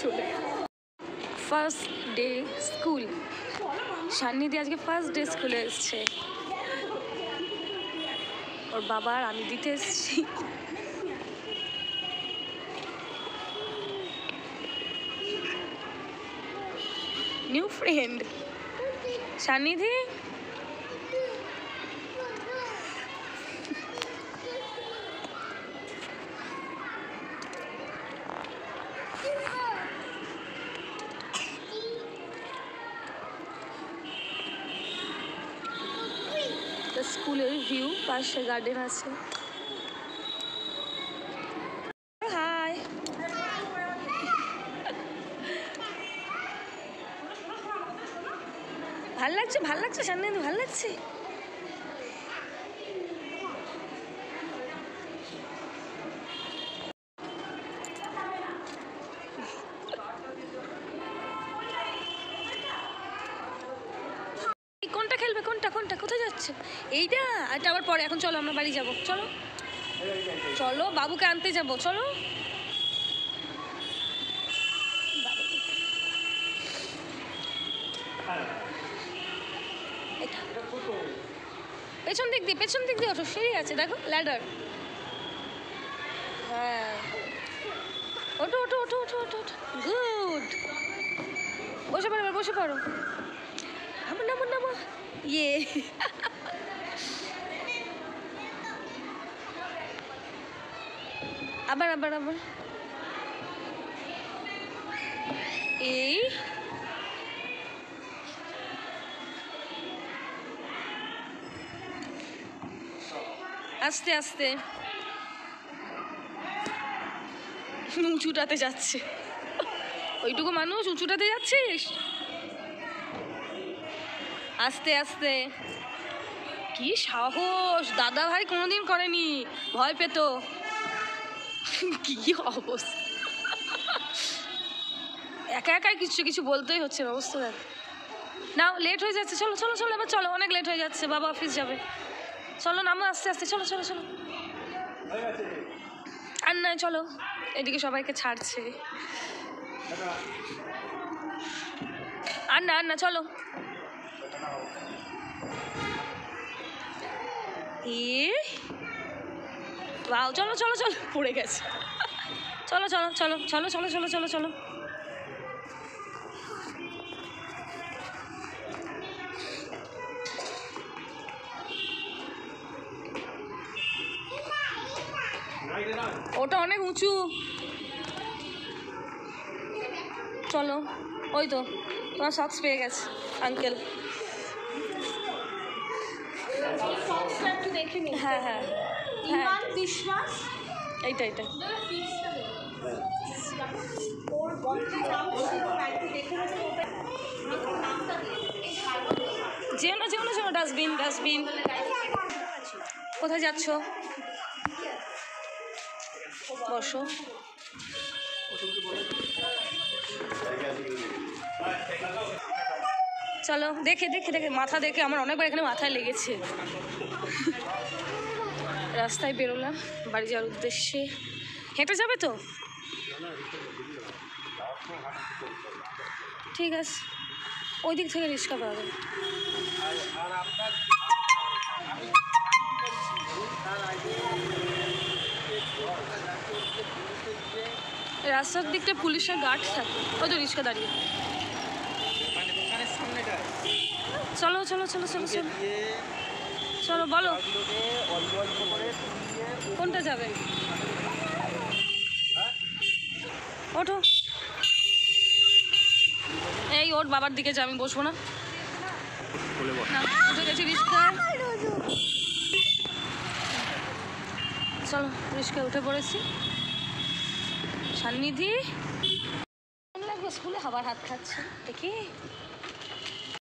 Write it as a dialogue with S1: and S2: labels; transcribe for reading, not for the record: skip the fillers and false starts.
S1: চলে first day school. সান্নিধি আজকে first day স্কুলে এসছে। ওর বাবা আর আমি দিতে এসছি। New friend Sannidhi. স্কুলের ভিউ, পাশে গার্ডেন আছে। হাই, ভাল লাগছে? ভাল লাগছে সান্নিধি? ভাল লাগছে? কোনটা খেলবে? কোনটা কোনটা? কোথায় যাচ্ছে? এইটা? এটা আবার পরে, এখন চলো আমরা বাড়ি যাব। চলো চলো, বাবুকে আনতে যাব। চলো পেছন দিক দিয়ে, পেছন দিক দিয়ে ওঠো, সিঁড়ি আছে দেখো, ল্যাডার। হ্যাঁ, ওঠো ওঠো ওঠো ওঠো ওঠো ওঠো। গুড, বসে পড়ো, বসে পড়ো। নামো নামো নামো। ইয়ে আবার আবার আবার। এই আস্তে আস্তে উঁচুটাতে যাচ্ছে। ওইটুকু মানুষ উঁচুটাতে যাচ্ছিস? আস্তে আস্তে। কি সাহস! দাদা ভাই কোনোদিন করেনি, ভয় পেত। কি অবস্থা! একা একাই কিছু কিছু বলতেই হচ্ছে, অবস্থা দেখ। নাও, লেট হয়ে যাচ্ছে। চলো চলো চলো, এবার চলো, অনেক লেট হয়ে যাচ্ছে, বাবা অফিস যাবে। চলো নামো আস্তে আস্তে, চলো চলো চলো। আর নয়, চলো, এদিকে সবাইকে ছাড়ছে। আর না আর না, চলো। ওয়াও, চলো চলো চলো, পড়ে গেছে। চলো চলো চলো চলো চলো চলো চলো চলো। ওটা অনেক উঁচু। চলো, ওই তো তোমার সক্স পেয়ে গেছে আঙ্কেল। হ্যাঁ হ্যাঁ হ্যাঁ, এইটা এইটা। যেও না যেও না যেও, ডাস্টবিন ডাস্টবিন। কোথায় যাচ্ছ? বসো। চলো, দেখে দেখে দেখে, মাথা দেখে আমার অনেকবার এখানে মাথায় লেগেছে। রাস্তায় বেরোলাম বাড়ি যাওয়ার উদ্দেশ্যে। হেঁটে যাবে তো? ঠিক আছে, ওই দিক থেকে রিক্সা পাওয়া যাবে। রাস্তার দিকটা পুলিশের গার্ড থাকে, ওই তো রিক্সা দাঁড়িয়ে। চলো চলো চলো চলো চলো চলো, বলো কোনটা যাবে? ওঠো। এই ওর বাবার দিকে যা, আমি বসবো না। উঠে গেছি রিক্সায়। চলো, রিক্সায় উঠে পড়েছি। সান্নিধি লাগবে স্কুলে, আবার হাত খাচ্ছে দেখি।